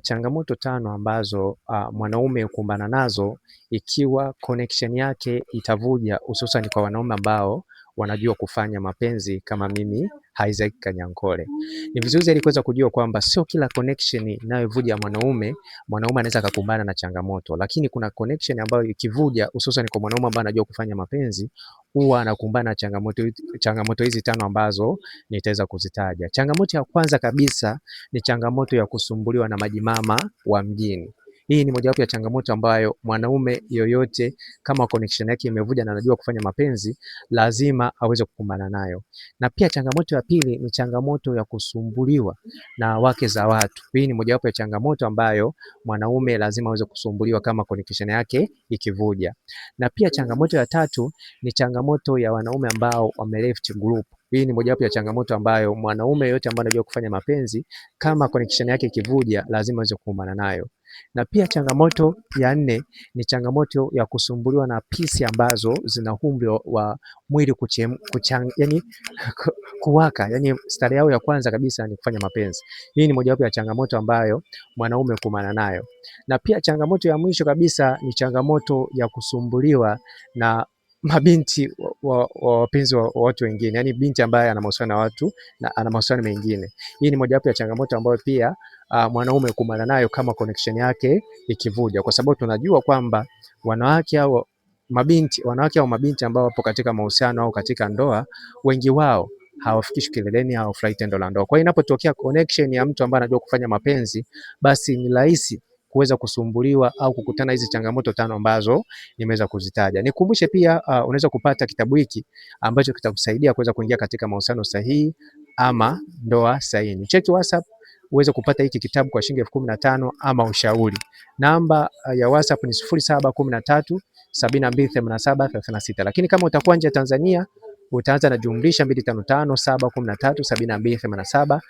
Changamoto tano ambazo mwanaume hukumbana nazo ikiwa connection yake itavuja, hususan kwa wanaume ambao wanajua kufanya mapenzi kama mimi Isaac Kanyankole. Ni vizuri zaidi kuweza kujua kwamba sio kila connection inayovuja mwanaume anaweza kukumbana na changamoto, lakini kuna connection ambayo ikivuja, hususan kwa mwanaume ambaye anajua kufanya mapenzi, huwa anakumbana na changamoto hizi tano ambazo nitaweza kuzitaja. Changamoto ya kwanza kabisa ni changamoto ya kusumbuliwa na majimama wa mjini. Hii ni mojawapo ya changamoto ambayo mwanaume yoyote kama connection yake imevuja na anajua kufanya mapenzi lazima aweze kukumbana nayo. Na pia changamoto ya pili ni changamoto ya kusumbuliwa na wake za watu. Hii ni mojawapo ya changamoto ambayo mwanaume lazima aweze kusumbuliwa kama connection yake ikivuja. Na pia changamoto ya tatu ni changamoto ya wanaume ambao wame left group. Hii ni mojawapo ya changamoto ambayo mwanaume yote ambaye anajua kufanya mapenzi kama connection yake ikivuja lazima aweze kukumbana nayo. Na pia changamoto ya nne ni changamoto ya kusumbuliwa na pisi ambazo zina umri wa mwili yani kuwaka, yani stari yao ya kwanza kabisa ni kufanya mapenzi. Hii ni mojawapo ya changamoto ambayo mwanaume hukumbana nayo. Na pia changamoto ya mwisho kabisa ni changamoto ya kusumbuliwa na mabinti wapenzi wa watu wengine, yani binti ambaye ana mahusiano na watu na ana mahusiano mengine. Hii ni mojawapo ya changamoto ambayo pia mwanaume hukumbana nayo kama connection yake ikivuja, kwa sababu tunajua kwamba wanawake au mabinti ambao wapo katika mahusiano au katika ndoa, wengi wao hawafikishi kileleni, hawafurahi tendo la ndoa. Kwa hiyo inapotokea connection ya mtu ambaye anajua kufanya mapenzi, basi ni rahisi kuweza kusumbuliwa au kukutana hizi changamoto tano ambazo nimeweza kuzitaja. Nikumbushe pia unaweza kupata kitabu hiki ambacho kitakusaidia kuweza kuingia katika mahusiano sahihi ama ndoa sahihi. Cheki WhatsApp uweze kupata hiki kitabu kwa shilingi 15,000 ama ushauri. Namba ya WhatsApp ni 0713 7287 36. Lakini kama utakuwa nje ya Tanzania utaanza na +255 713 7287